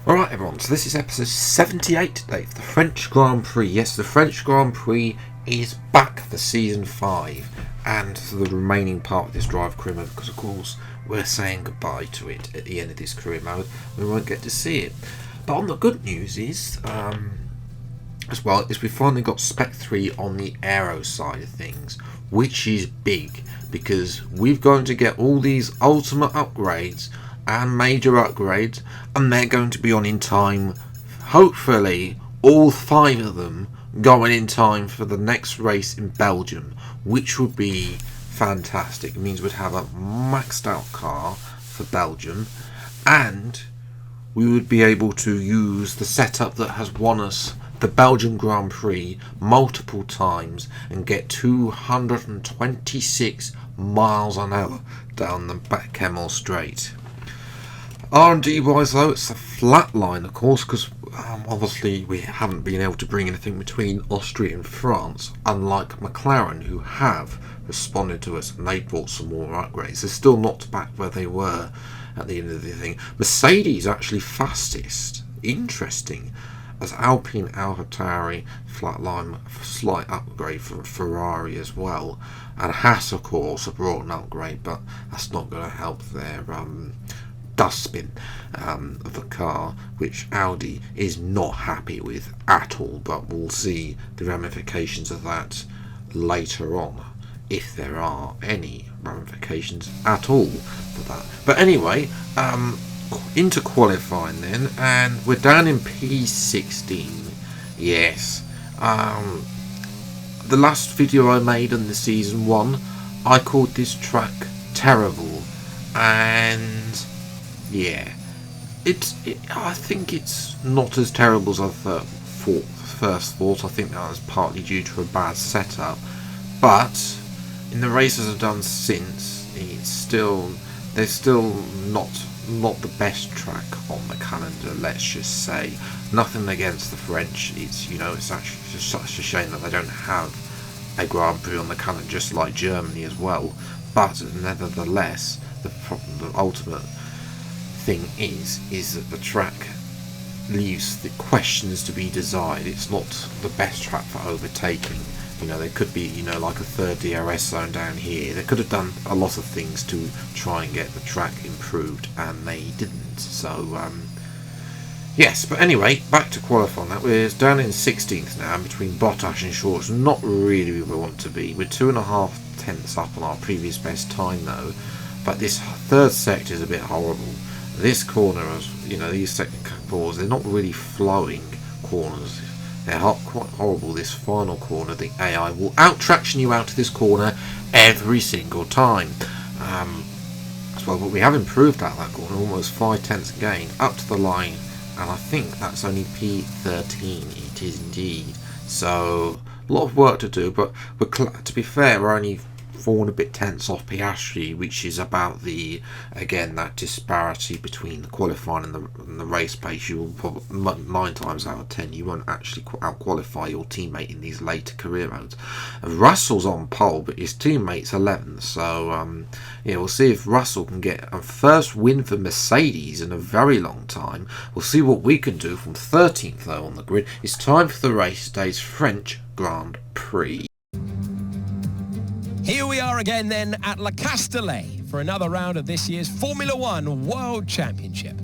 Alright everyone, so this is episode 78 today for the French Grand Prix. Yes, the French Grand Prix is back for season 5 and for the remaining part of this drive career mode, because of course we're saying goodbye to it at the end of this career mode. We won't get to see it. But on the good news is, as well, is we finally got Spec 3 on the aero side of things, which is big because we're going to get all these ultimate upgrades and major upgrades, and they're going to be on in time, hopefully all 5 of them going in time for the next race in Belgium, which would be fantastic. It means we'd have a maxed out car for Belgium, and we would be able to use the setup that has won us the Belgian Grand Prix multiple times and get 226 miles an hour down the back Kemmel Straight. R&D wise though, it's a flat line of course, because obviously we haven't been able to bring anything between Austria and France, unlike McLaren, who have responded to us and they brought some more upgrades. They're still not back where they were at the end of the thing. Mercedes actually fastest, interesting, as Alpine, AlphaTauri, flatline, slight upgrade from Ferrari as well, and Haas of course have brought an upgrade, but that's not going to help their dustbin of the car, which Audi is not happy with at all, but we'll see the ramifications of that later on, if there are any ramifications at all for that. But anyway, into qualifying then, and we're down in P16. Yes, the last video I made on the season 1, I called this track terrible, and yeah, I think it's not as terrible as I first thought. I think that was partly due to a bad setup, but in the races I've done since, they're still not the best track on the calendar. Let's just say, nothing against the French. It's actually just such a shame that they don't have a Grand Prix on the calendar, just like Germany as well. But nevertheless, the ultimate thing is that the track leaves the questions to be desired. It's not the best track for overtaking. There could be like a third DRS zone down here. They could have done a lot of things to try and get the track improved, and they didn't. So yes, but anyway, back to qualifying. That we're down in 16th now, between Bottas and Shorts. Not really where we want to be. We're 2.5 tenths up on our previous best time though, but this third sector is a bit horrible. This corner, these second fours, they're not really flowing corners. They're quite horrible. This final corner, the AI will out-traction you out of this corner every single time. But we have improved out that corner, almost 5 tenths gain up to the line, and I think that's only P13. It is indeed. So a lot of work to do, but to be fair, we're only 4 and a bit tenths off Piastri, which is about that disparity between the qualifying and the race pace. You will probably 9 times out of 10 you won't actually out qualify your teammate in these later career modes. And Russell's on pole, but his teammate's 11th. So we'll see if Russell can get a first win for Mercedes in a very long time. We'll see what we can do from 13th though on the grid. It's time for the race day's French Grand Prix. Here we are again then at Le Castellet for another round of this year's Formula One World Championship.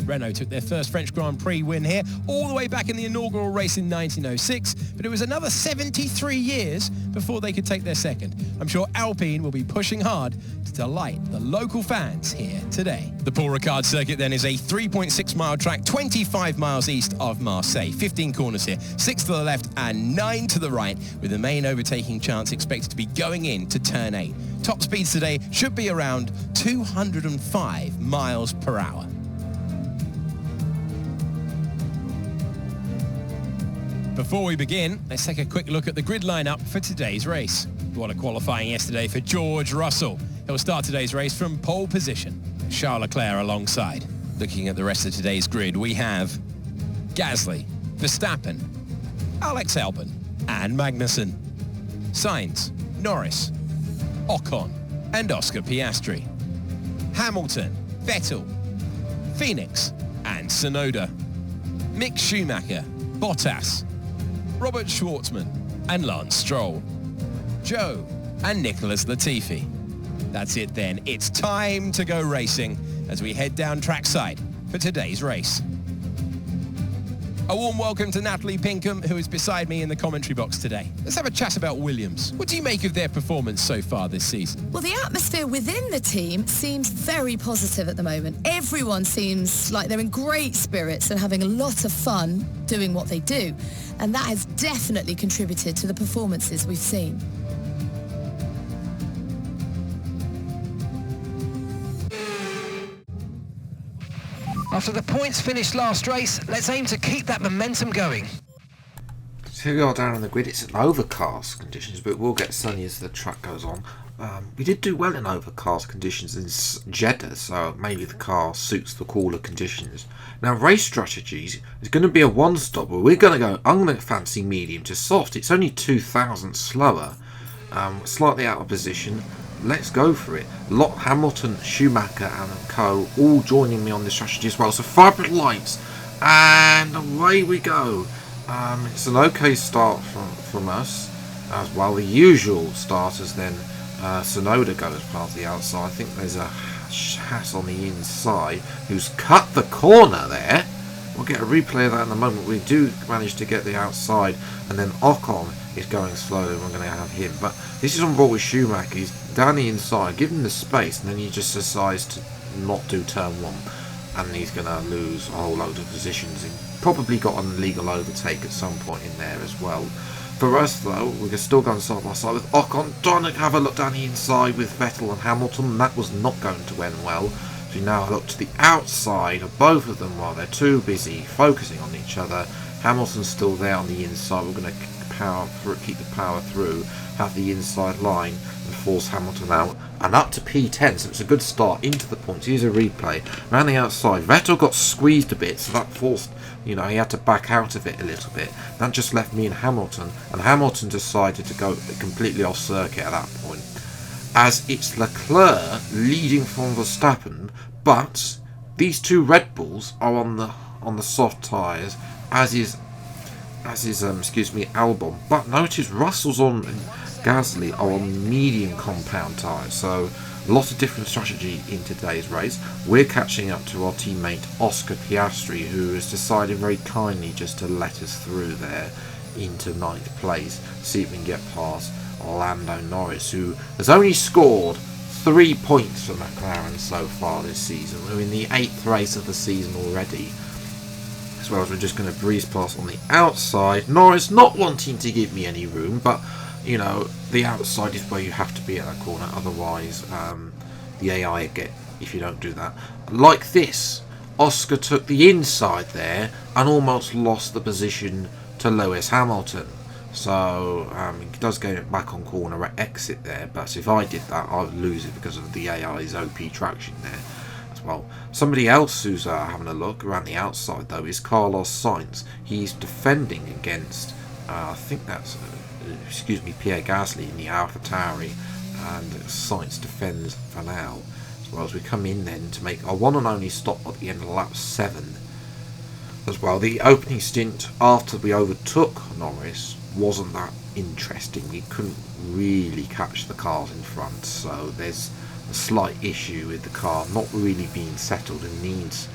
Renault took their first French Grand Prix win here all the way back in the inaugural race in 1906, but it was another 73 years before they could take their second. I'm sure Alpine will be pushing hard to delight the local fans here today. The Paul Ricard circuit then is a 3.6 mile track, 25 miles east of Marseille. 15 corners here, 6 to the left and 9 to the right, with the main overtaking chance expected to be going into turn 8. Top speeds today should be around 205 miles per hour. Before we begin, let's take a quick look at the grid lineup for today's race. What a qualifying yesterday for George Russell. He'll start today's race from pole position. Charles Leclerc alongside. Looking at the rest of today's grid, we have Gasly, Verstappen, Alex Albon, and Magnussen. Sainz, Norris, Ocon, and Oscar Piastri. Hamilton, Vettel, Phoenix, and Tsunoda, Mick Schumacher, Bottas, Robert Schwartzman and Lance Stroll, Joe and Nicholas Latifi. That's it then. It's time to go racing as we head down trackside for today's race. A warm welcome to Natalie Pinkham, who is beside me in the commentary box today. Let's have a chat about Williams. What do you make of their performance so far this season? Well, the atmosphere within the team seems very positive at the moment. Everyone seems like they're in great spirits and having a lot of fun doing what they do. And that has definitely contributed to the performances we've seen. After the points finished last race, let's aim to keep that momentum going. So we are down on the grid. It's overcast conditions, but we'll get sunny as the track goes on. We did do well in overcast conditions in Jeddah, so maybe the car suits the cooler conditions. Now, race strategies is going to be a one-stop, but I'm going to fancy medium to soft. It's only 2,000 slower, slightly out of position. Let's go for it. Hamilton, Schumacher and co all joining me on this strategy as well. So 5 red lights and away we go. It's an okay start from us as well. The usual starters then. Tsunoda goes past the outside. I think there's a Haas on the inside who's cut the corner there. We'll get a replay of that in a moment. We do manage to get the outside, and then Ocon is going slowly. We're going to have him, but this is on board with Schumacher. He's down the inside, give him the space, and then he just decides to not do turn 1, and he's going to lose a whole load of positions. He probably got an illegal overtake at some point in there as well. For us though, we're still going side by side with Ocon, trying to have a look down the inside with Vettel and Hamilton. That was not going to end well. So we now look to the outside of both of them while they're too busy focusing on each other. Hamilton's still there on the inside. We're going to keep the power through, have the inside line and force Hamilton out. And up to P10, so it's a good start into the points. Here's a replay. Around the outside, Vettel got squeezed a bit, so that forced, he had to back out of it a little bit. That just left me and Hamilton decided to go completely off circuit at that point. As it's Leclerc leading from Verstappen, but these two Red Bulls are on the soft tyres, as is Albon. But notice Russell's on and Gasly are on medium compound tyres, so a lot of different strategy in today's race. We're catching up to our teammate Oscar Piastri, who has decided very kindly just to let us through there into 9th place, see if we can get past Lando Norris, who has only scored 3 points for McLaren so far this season. We're in the 8th race of the season already. As well as we're just going to breeze past on the outside. Norris not wanting to give me any room, but the outside is where you have to be at that corner, otherwise the AI get if you don't do that. Like this, Oscar took the inside there and almost lost the position to Lewis Hamilton. So he does get back on corner at exit there, but if I did that I would lose it because of the AI's OP traction there as well. Somebody else who's having a look around the outside though is Carlos Sainz. He's defending against I think that's Pierre Gasly in the AlphaTauri, and Sainz defends for now. As well as we come in then to make our one and only stop at the end of lap 7. As well, the opening stint after we overtook Norris wasn't that interesting. We couldn't really catch the cars in front, so there's a slight issue with the car not really being settled and needs,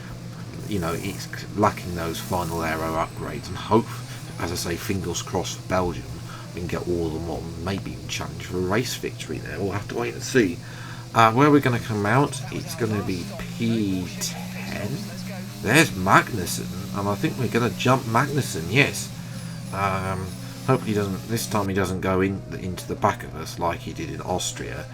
it's lacking those final aero upgrades, and hope, as I say, fingers crossed for Belgium, we can get all of them on, maybe even challenge for a race victory there. We'll have to wait and see. Where we're going to come out, it's going to be P10. There's Magnussen, and I think we're going to jump Magnussen, yes. Hopefully this time he doesn't go into the back of us like he did in Austria.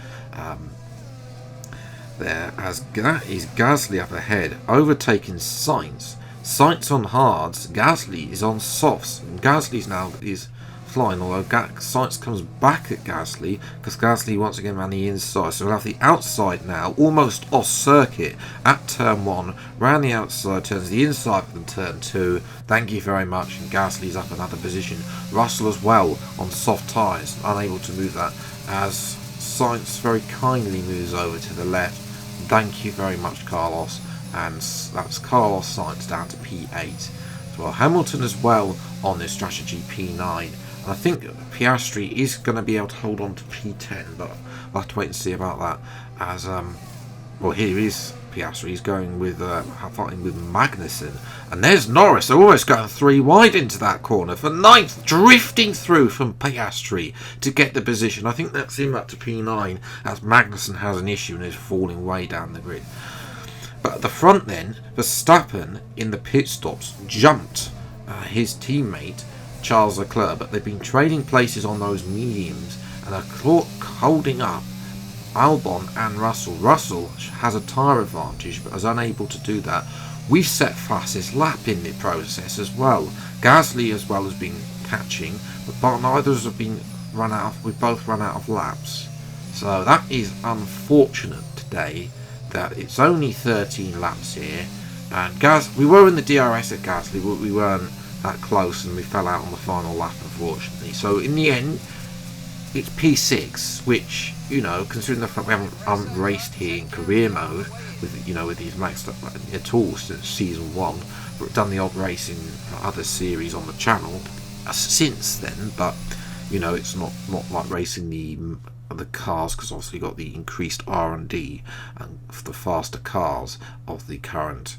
There, as that is Gasly up ahead, overtaking Sainz. Sainz on hards, Gasly is on softs, and Gasly's now is flying, although Sainz comes back at Gasly because Gasly once again ran the inside, so we'll have the outside now almost off circuit at turn 1, round the outside, turns the inside for turn 2. Thank you very much, and Gasly's up another position. Russell as well on soft tyres, unable to move that as Sainz very kindly moves over to the left. Thank you very much, Carlos. and that's Carlos Sainz down to P8 as well. Hamilton as well on this strategy, P9, and I think Piastri is going to be able to hold on to P10, but we'll have to wait and see about that. As well, here is Piastri. He's going with fighting with Magnussen, and there's Norris. They're almost going 3 wide into that corner for 9th, drifting through from Piastri to get the position. I think that's him up to P9 as Magnussen has an issue and is falling way down the grid. But at the front then, Verstappen in the pit stops jumped his teammate Charles Leclerc, but they've been trading places on those mediums and are holding up Albon and Russell. Russell has a tyre advantage but is unable to do that. We've set fastest lap in the process as well. Gasly as well has been catching, but neither have been run out of, we've both run out of laps. So that is unfortunate today that it's only 13 laps here, and we were in the DRS at Gasly, but we weren't that close and we fell out on the final lap unfortunately. So in the end it's P6, which, you know, considering the fact we haven't raced here in career mode with, you know, with these maxed up at all since season 1, but done the odd race in other series on the channel since then. But you know, it's not like racing the cars, because obviously you've got the increased R&D and the faster cars of the current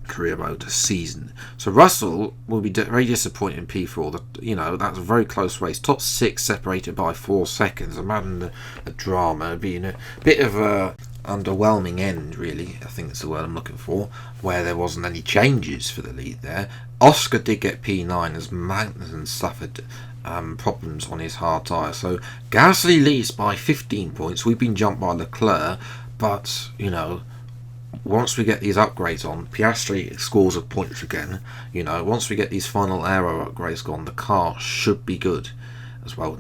career mode season. So Russell will be very disappointed in P4. That, you know, that's a very close race. Top 6 separated by 4 seconds. Imagine the drama being a bit of a underwhelming end, really. I think that's the word I'm looking for, where there wasn't any changes for the lead there. Oscar did get P9 as Magnussen suffered problems on his hard tyre. So Gasly leads by 15 points. We've been jumped by Leclerc, but you know, once we get these upgrades on, Piastri scores of points again. You know, once we get these final aero upgrades gone, the car should be good as well.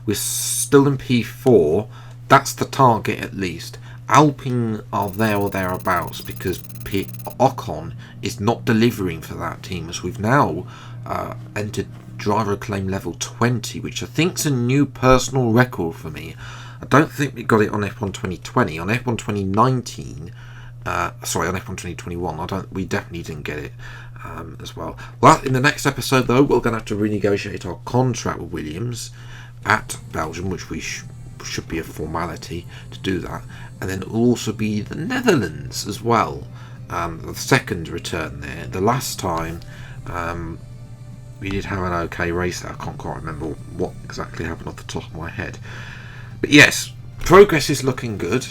We're still in P4. That's the target at least. Alpine are there or thereabouts because Ocon is not delivering for that team, as we've now entered driver acclaim level 20, which I think is a new personal record for me. I don't think we got it on F1 2020. On F1 2019, sorry, on F1 2021, we definitely didn't get it as well. Well, in the next episode though, we're going to have to renegotiate our contract with Williams at Belgium, which we should be a formality to do that, and then it will also be the Netherlands as well. The second return there. The last time we did have an okay race there. I can't quite remember what exactly happened off the top of my head, but yes, progress is looking good.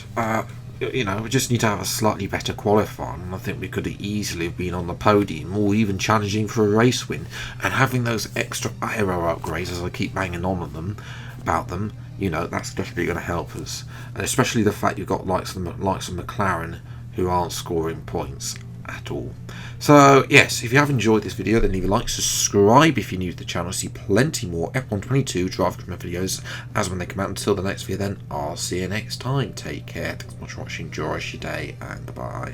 You know, we just need to have a slightly better qualifying, and I think we could have easily have been on the podium or even challenging for a race win. And having those extra aero upgrades, as I keep banging on about them, you know, that's definitely going to help us. And especially the fact you've got likes of McLaren who aren't scoring points at all. So yes, if you have enjoyed this video, then leave a like, subscribe if you're new to the channel. See plenty more F1 22 drive videos as when they come out. Until the next video then, I'll see you next time. Take care, thanks so much for watching, enjoy your day, and bye.